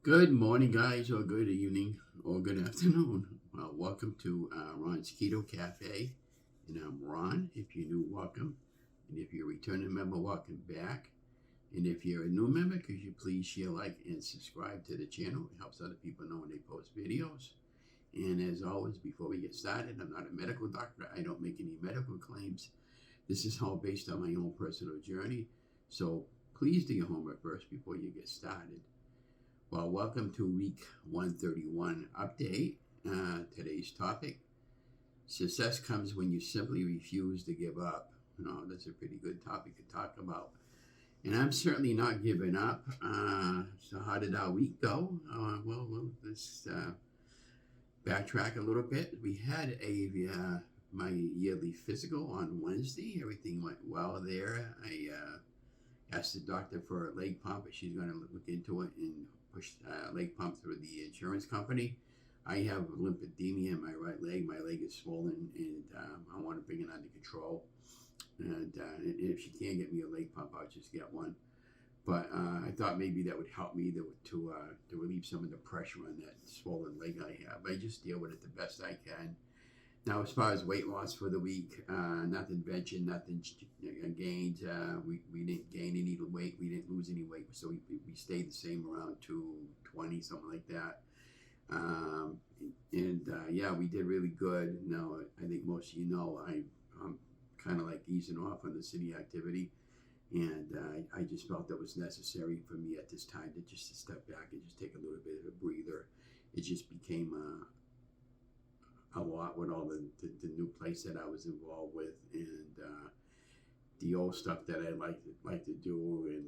Good morning, guys, or good evening, or good afternoon. Welcome to Ron's Keto Cafe. And I'm Ron. If you're new, welcome. And if you're a returning member, welcome back. And if you're a new member, could you please share, like, and subscribe to the channel? It helps other people know when they post videos. And as always, before we get started, I'm not a medical doctor. I don't make any medical claims. This is all based on my own personal journey. So please do your homework first before you get started. Well, welcome to week 131 update. Today's topic, success comes when you simply refuse to give up. That's a pretty good topic to talk about. And I'm certainly not giving up. So how did our week go? Let's backtrack a little bit. We had my yearly physical on Wednesday. Everything went well there. I asked the doctor for a leg pump, but she's going to look into it and push leg pump through the insurance company. I have lymphedema in my right leg. My leg is swollen, and I want to bring it under control. And if she can't get me a leg pump, I'll just get one. But I thought maybe that would help me to relieve some of the pressure on that swollen leg I have. I just deal with it the best I can. Now, as far as weight loss for the week, nothing ventured, nothing gained. We didn't gain any weight. We didn't lose any weight. So we stayed the same, around 220, something like that. Yeah, we did really good. Now, I think most of you know I'm kind of like easing off on the city activity. And I just felt that was necessary for me at this time to step back and just take a little bit of a breather. It just became a lot with all the new place that I was involved with, and the old stuff that I like to do, and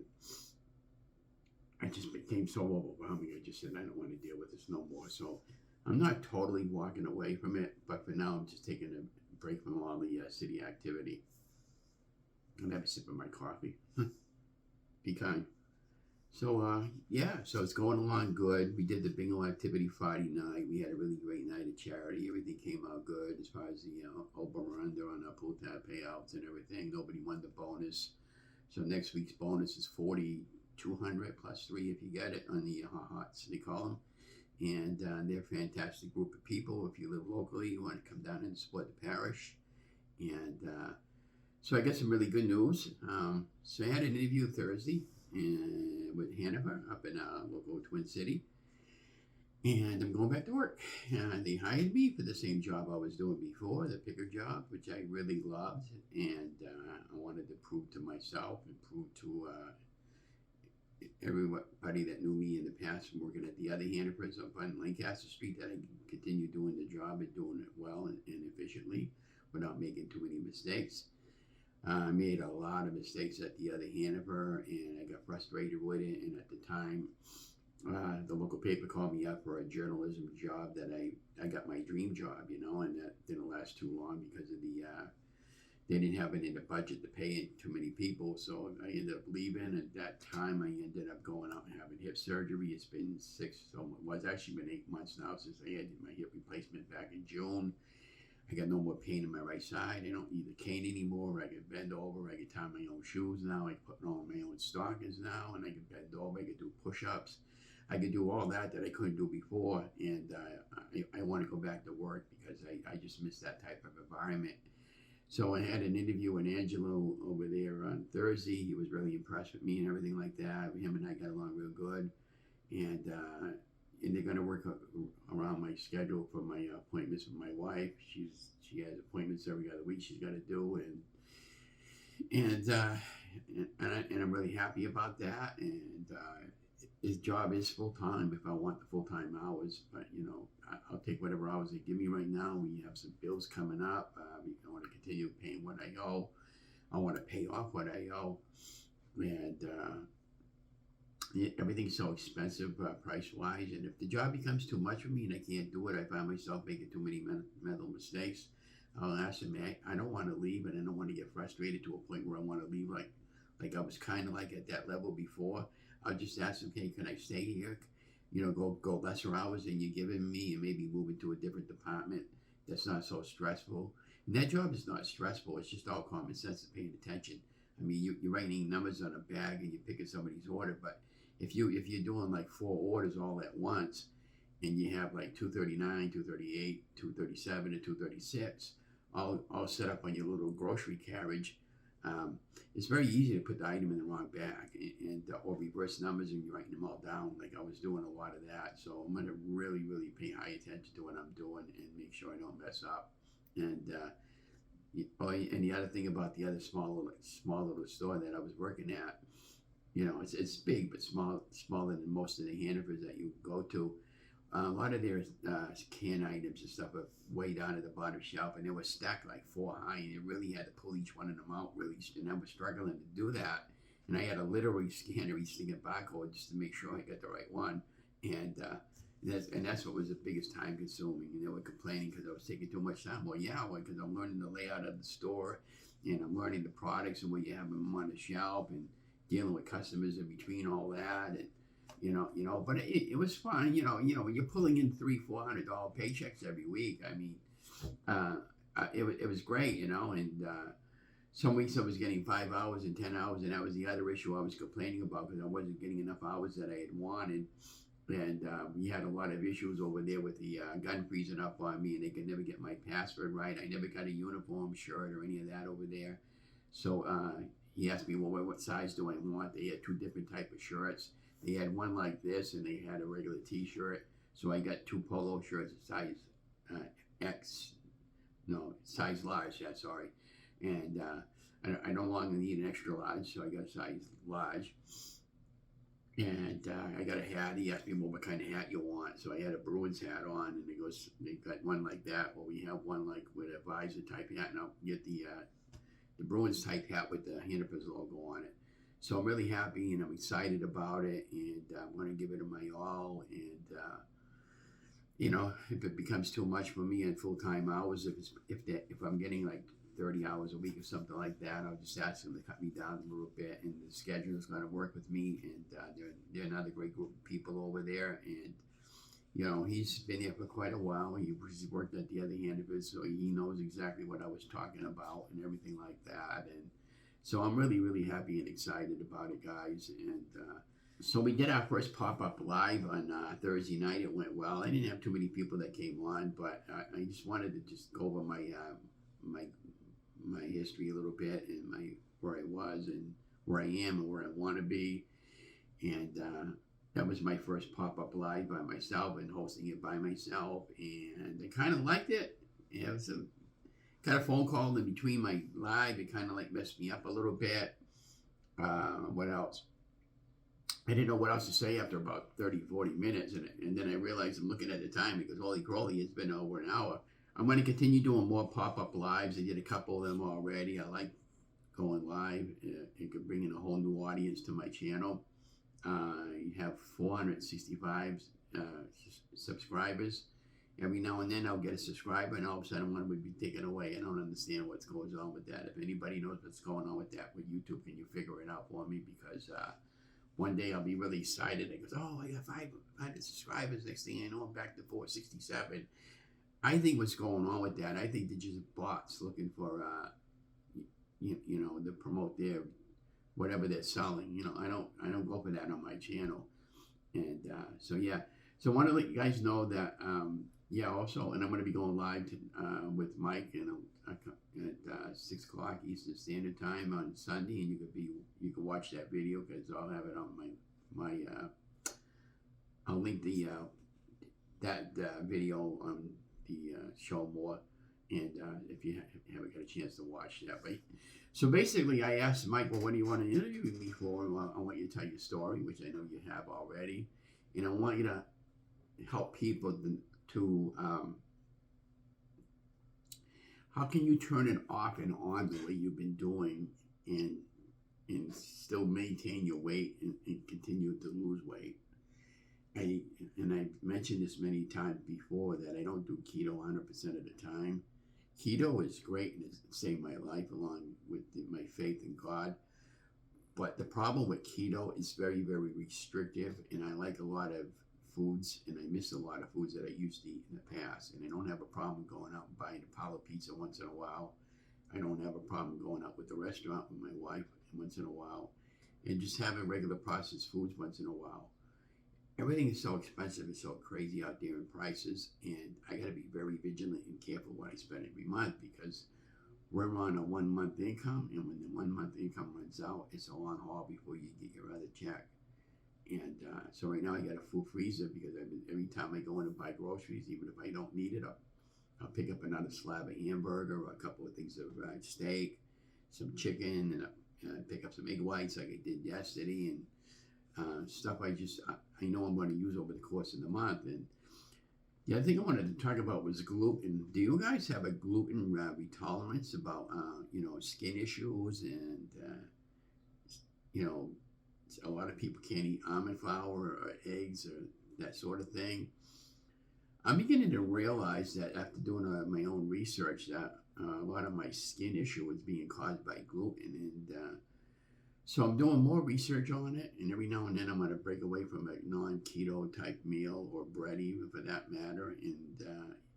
I just became so overwhelming. I just said I don't want to deal with this no more. So I'm not totally walking away from it, but for now I'm just taking a break from all the city activity. I'm gonna have a sip of my coffee. Be kind. So so it's going along good. We did the bingo activity Friday night. We had a really great night of charity. Everything came out good as far as the over-under on our pull tab payouts and everything. Nobody won the bonus. So next week's bonus is 4,200 plus 3 if you get it on the HOTS, they call them. And they're a fantastic group of people. If you live locally, you want to come down and support the parish. And so I got some really good news. So I had an interview Thursday with Hanover up in local Twin City, and I'm going back to work. They hired me for the same job I was doing before, the picker job, which I really loved, and I wanted to prove to myself and prove to everybody that knew me in the past from working at the other Hannovers up on Lancaster Street that I can continue doing the job and doing it well and efficiently without making too many mistakes. I made a lot of mistakes at the other Hanover, and I got frustrated with it. And at the time, the local paper called me up for a journalism job that I got my dream job, and that didn't last too long because of they didn't have it in the budget to pay too many people. So I ended up leaving. At that time, I ended up going out and having hip surgery. It's been actually been 8 months now since I had my hip replacement back in June. I got no more pain in my right side. I don't need the cane anymore. I can bend over. I can tie my own shoes now. I can put on my own stockings now, and I can bend over. I can do push-ups. I can do all that I couldn't do before, and I want to go back to work because I just miss that type of environment. So I had an interview with Angelo over there on Thursday. He was really impressed with me and everything like that. Him and I got along real good, and they're going to work around my schedule for my appointments with my wife. She has appointments every other week she's got to do, and I'm really happy about that. And his job is full time if I want the full time hours, but I'll take whatever hours they give me right now. We have some bills coming up. I want to continue paying what I owe. I want to pay off what I owe, and everything's so expensive price-wise, and if the job becomes too much for me and I can't do it, I find myself making too many mental mistakes. I'll ask him, I don't want to leave, and I don't want to get frustrated to a point where I want to leave like I was kind of like at that level before. I'll just ask him, hey, can I stay here? Go lesser hours than you're giving me and maybe move into a different department that's not so stressful. And that job is not stressful. It's just all common sense and paying attention. I mean, you're writing numbers on a bag and you're picking somebody's order, but if you're doing like 4 orders all at once, and you have like 239, 238, 237, and 236, all set up on your little grocery carriage. It's very easy to put the item in the wrong bag and or reverse numbers, and you're writing them all down. Like I was doing a lot of that, so I'm gonna really pay high attention to what I'm doing and make sure I don't mess up. And and the other thing about the other small little store that I was working at, it's big but smaller than most of the Hannaford's that you go to. A lot of their can items and stuff are way down at the bottom shelf, and they were stacked like 4 high, and you really had to pull each one of them out, really, and I was struggling to do that, and I had to literally scan every single barcode just to make sure I got the right one, and that's what was the biggest time consuming, and they were complaining because I was taking too much time. Well, yeah, because I'm learning the layout of the store, and I'm learning the products and where you have them on the shelf, and dealing with customers in between all that, and but it was fun, when you're pulling in $300-400 paychecks every week. I mean, it was great, and some weeks I was getting 5 hours and 10 hours, and that was the other issue I was complaining about, because I wasn't getting enough hours that I had wanted, and we had a lot of issues over there with the gun freezing up on me, and they could never get my password right. I never got a uniform shirt or any of that over there, so he asked me, well, what size do I want? They had 2 different type of shirts. They had one like this, and they had a regular T-shirt. So I got 2 polo shirts, size size large. Yeah, sorry. And I no longer need an extra large, so I got a size large. And I got a hat. He asked me, well, what kind of hat you want? So I had a Bruins hat on, and they got one like that. Well, we have one like with a visor type hat, and I'll get the Bruins type hat with the Hannaford's logo on it. So I'm really happy, and I'm excited about it, and I'm going to give it my all. And if it becomes too much for me in full-time hours, if I'm getting like 30 hours a week or something like that, I'll just ask them to cut me down a little bit, and the schedule is going to work with me. And they're another great group of people over there, and he's been there for quite a while. He's worked at the other Hannaford, so he knows exactly what I was talking about and everything like that. And so I'm really happy and excited about it, guys. And so we did our first pop-up live on Thursday night. It went well. I didn't have too many people that came on, but I just wanted to just go over my history a little bit, and where I was and where I am and where I want to be. And that was my first pop-up live by myself and hosting it by myself. And I kind of liked it. It was got a phone call in between my live. It kind of like messed me up a little bit. What else? I didn't know what else to say after about 30-40 minutes. And then I realized I'm looking at the time because holy crowley, it's been over an hour. I'm going to continue doing more pop-up lives. I did a couple of them already. I like going live. It could bring in a whole new audience to my channel. I have 465 subscribers. Every now and then I'll get a subscriber, and all of a sudden one would be taken away. I don't understand what's going on with that. If anybody knows what's going on with that with YouTube, can you figure it out for me? Because one day I'll be really excited. I goes, oh, I got 500 subscribers. Next thing I know, I'm back to 467. I think what's going on with that, I think they're just bots looking for, to promote their whatever they're selling. I don't go for that on my channel. And so yeah. So I want to let you guys know that also, and I'm going to be going live with Mike at 6 o'clock Eastern Standard Time on Sunday, and you can watch that video because I'll have it on my I'll link that video on the show more, and if you haven't got a chance to watch that, right? So basically, I asked Mike, well, what do you want to interview me for? I want you to tell your story, which I know you have already, and I want you to help people to how can you turn it off and on the way you've been doing and still maintain your weight and continue to lose weight. I've mentioned this many times before that I don't do keto 100% of the time. Keto is great and it's saved my life along with my faith in God. But the problem with keto is very, very restrictive, and I like a lot of foods, and I miss a lot of foods that I used to eat in the past. And I don't have a problem going out and buying a pile of pizza once in a while. I don't have a problem going out with the restaurant with my wife once in a while. and just having regular processed foods once in a while. Everything is so expensive and so crazy out there in prices, and I got to be very vigilant and careful what I spend every month, because we're on a 1 month income, and when the 1 month income runs out, it's a long haul before you get your other check. And so right now I got a full freezer, because every time I go in and buy groceries, even if I don't need it, I'll pick up another slab of hamburger or a couple of things of steak, some chicken, and pick up some egg whites like I did yesterday, and stuff I know I'm going to use over the course of the month. And the other thing I wanted to talk about was gluten. Do you guys have a gluten intolerance about skin issues, and a lot of people can't eat almond flour or eggs or that sort of thing? I'm beginning to realize that after doing my own research, that a lot of my skin issue is being caused by gluten, and so I'm doing more research on it, and every now and then I'm going to break away from a non-keto type meal, or bread even for that matter, and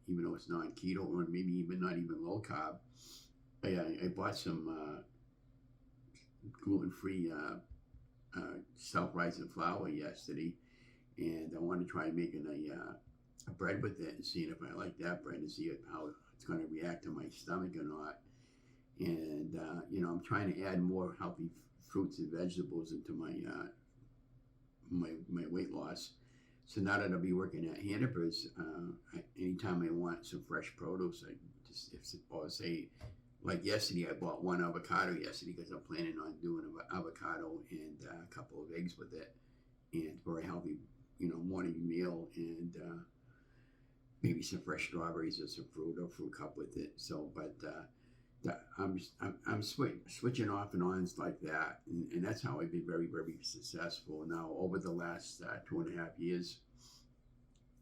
even though it's non-keto, or maybe even not even low-carb, I bought some gluten-free self-rising flour yesterday, and I want to try making a bread with it and seeing if I like that bread, and see how it's going to react to my stomach or not. And I'm trying to add more healthy fruits and vegetables into my my weight loss. So now that I'll be working at Hannaford's, anytime I want some fresh produce, say, like yesterday, I bought one avocado yesterday, because I'm planning on doing an avocado and a couple of eggs with it, and for a healthy, morning meal, and maybe some fresh strawberries or some fruit or fruit cup with it. So, but I'm switching off and on like that, and that's how I've been very, very successful. Now, over the last 2.5 years,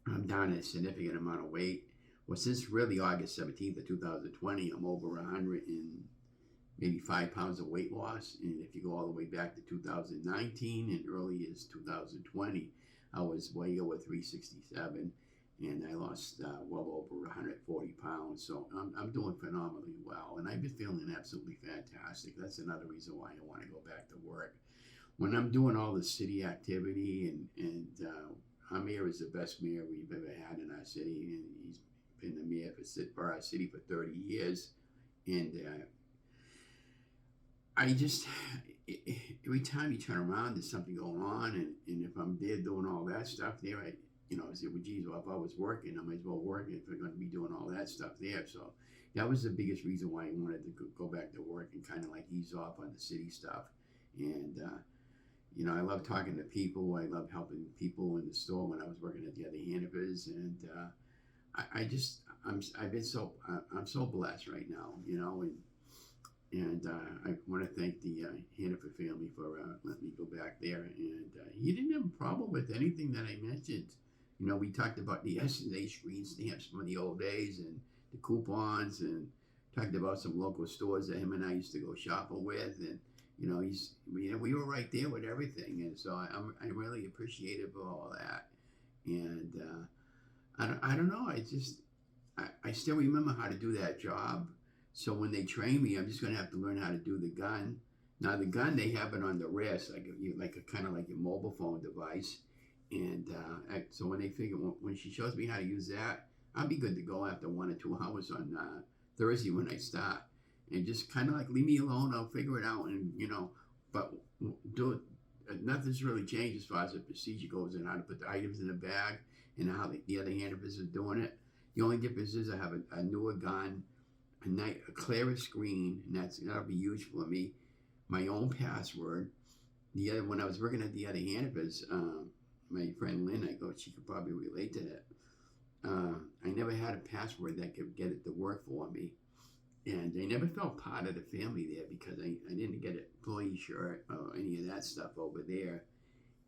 I'm down a significant amount of weight. Well, since really August 17th of 2020, I'm over 185 pounds of weight loss. And if you go all the way back to 2019 and early as 2020, I was way over 367. And I lost well over 140 pounds. So I'm doing phenomenally well. And I've been feeling absolutely fantastic. That's another reason why I want to go back to work. When I'm doing all the city activity, and our mayor is the best mayor we've ever had in our city. And he's been the mayor for our city for 30 years. And every time you turn around, there's something going on. And if I'm there doing all that stuff there, I said, well, geez, well, if I was working, I might as well work if I'm going to be doing all that stuff there. So that was the biggest reason why I wanted to go back to work and kind of like ease off on the city stuff. And, I love talking to people. I love helping people in the store when I was working at the other Hannaford's. And I'm so blessed right now, and I want to thank the Hannaford family for letting me go back there. And he didn't have a problem with anything that I mentioned. We talked about the S&A screen stamps from the old days, and the coupons, and talked about some local stores that him and I used to go shopping with. And, we were right there with everything. And so I'm really appreciative of all that. And I don't know. I still remember how to do that job. So when they train me, I'm just going to have to learn how to do the gun. Now the gun, they have it on the wrist, like a kind of like a mobile phone device. And so when when she shows me how to use that, I'll be good to go after 1 or 2 hours on Thursday when I start. And just kind of like leave me alone, I'll figure it out. And, but do it. Nothing's really changed as far as the procedure goes, and how to put the items in the bag, and how the other Hannaford's are doing it. The only difference is I have a newer gun, a clearer screen, and that'll be huge for me. My own password. When I was working at the other Hannaford's, my friend Lynn, she could probably relate to that. I never had a password that could get it to work for me. And I never felt part of the family there, because I didn't get an employee shirt or any of that stuff over there.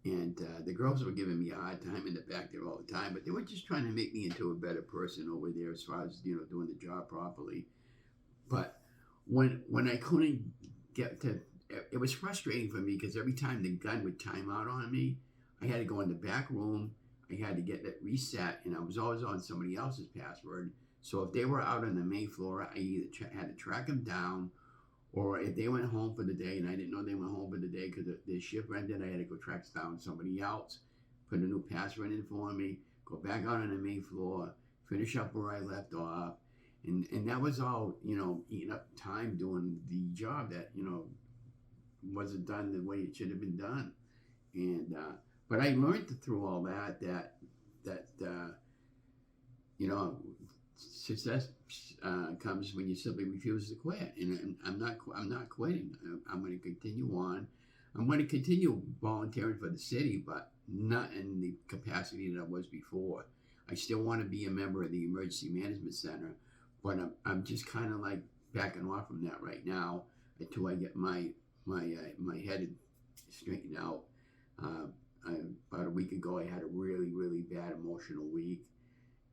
And the girls were giving me a hard time in the back there all the time, but they were just trying to make me into a better person over there as far as, doing the job properly. But when I couldn't get to, it was frustrating for me, because every time the gun would time out on me, I had to go in the back room, I had to get it reset, and I was always on somebody else's password. So if they were out on the main floor, I either had to track them down, Or if they went home for the day and I didn't know they went home for the day because the shift ended, I had to go track down somebody else, put a new password in for me, go back out on the main floor, finish up where I left off. And that was all, eating up time doing the job that, wasn't done the way it should have been done. And, but I learned through all that, success comes when you simply refuse to quit. And I'm not quitting. I'm going to continue on. I'm going to continue volunteering for the city, but not in the capacity that I was before. I still want to be a member of the Emergency Management Center, but I'm just kind of like backing off from that right now until I get my head straightened out. About a week ago, I had a really, really bad emotional week,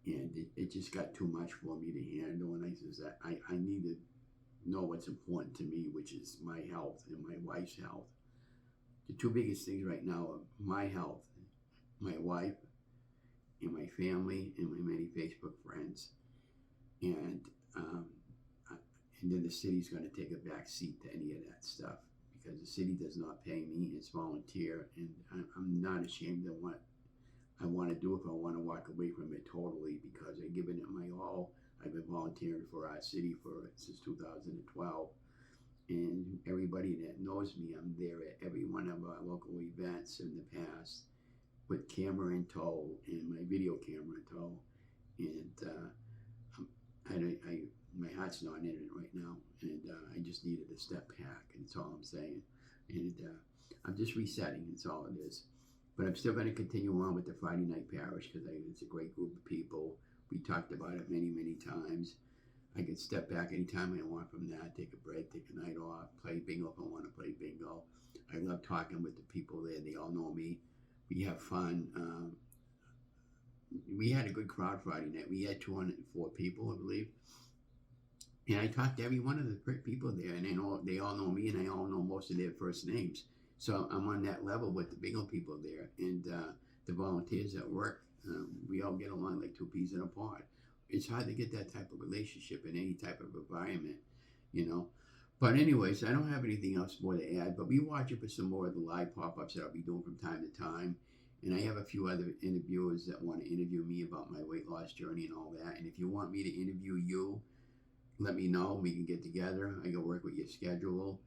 and it just got too much for me to handle. And I says that I need to know what's important to me, which is my health and my wife's health. The two biggest things right now are my health, my wife, and my family, and my many Facebook friends. And then the city's going to take a back seat to any of that stuff, because the city does not pay me. It's volunteer, and I'm not ashamed of what I want to do if I want to walk away from it totally, because I've given it my all. I've been volunteering for our city since 2012, and everybody that knows me, I'm there at every one of our local events in the past with camera in tow and my video camera in tow, and my heart's not in it right now, and I just needed to step back, and that's all I'm saying. And I'm just resetting, that's all it is. But I'm still going to continue on with the Friday Night Parish, because it's a great group of people. We talked about it many, many times. I can step back anytime I want from that, take a break, take a night off, play bingo if I want to play bingo. I love talking with the people there. They all know me. We have fun. We had a good crowd Friday night. We had 204 people, I believe. And I talked to every one of the people there, and they all know me, and I all know most of their first names. So I'm on that level with the bingo people there, and the volunteers at work. We all get along like two peas in a pod. It's hard to get that type of relationship in any type of environment, But anyways, I don't have anything else more to add, but be watching for some more of the live pop-ups that I'll be doing from time to time. And I have a few other interviewers that want to interview me about my weight loss journey and all that. And if you want me to interview you, let me know. We can get together. I can work with your schedule.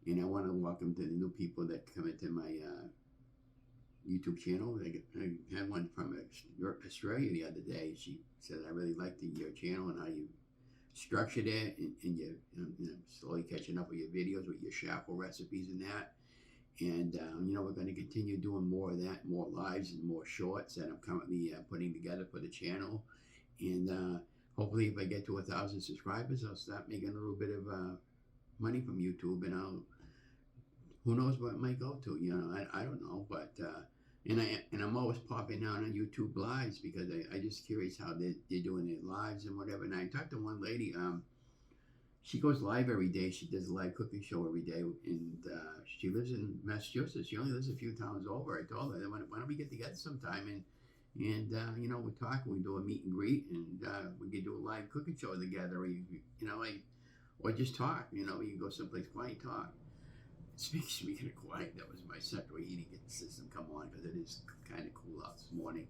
And I want to welcome to the new people that come into my YouTube channel. I had one from Australia the other day. She said, I really liked your channel and how you structured it, and you're slowly catching up with your videos with your shuffle recipes and that. And, we're going to continue doing more of that, more lives and more shorts that I'm currently putting together for the channel. And hopefully if I get to 1,000 subscribers, I'll start making a little bit of money from YouTube, and who knows what it might go to, I don't know, but, and I'm always popping out on YouTube lives, because I just curious how they're doing their lives and whatever. And I talked to one lady, she goes live every day. She does a live cooking show every day, and she lives in Massachusetts. She only lives a few towns over. I told her, why don't we get together sometime and we talk, we do a meet and greet, and we can do a live cooking show together, or just talk. We can go someplace quiet and talk. Speaking of quiet, that was my central heating system come on, because it is kind of cool out this morning.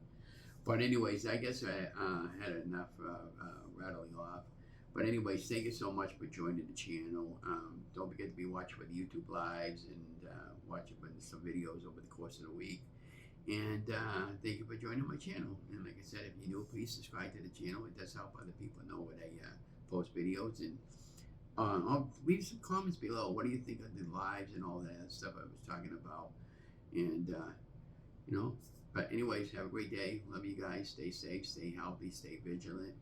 But anyways, I guess I had enough rattling off. But anyways, thank you so much for joining the channel. Don't forget to be watching for the YouTube lives and watching some videos over the course of the week. And thank you for joining my channel. And like I said, if you're new, please subscribe to the channel. It does help other people know when I post videos. And I'll leave some comments below. What do you think of the lives and all that stuff I was talking about? And, but anyways, have a great day. Love you guys. Stay safe, stay healthy, stay vigilant.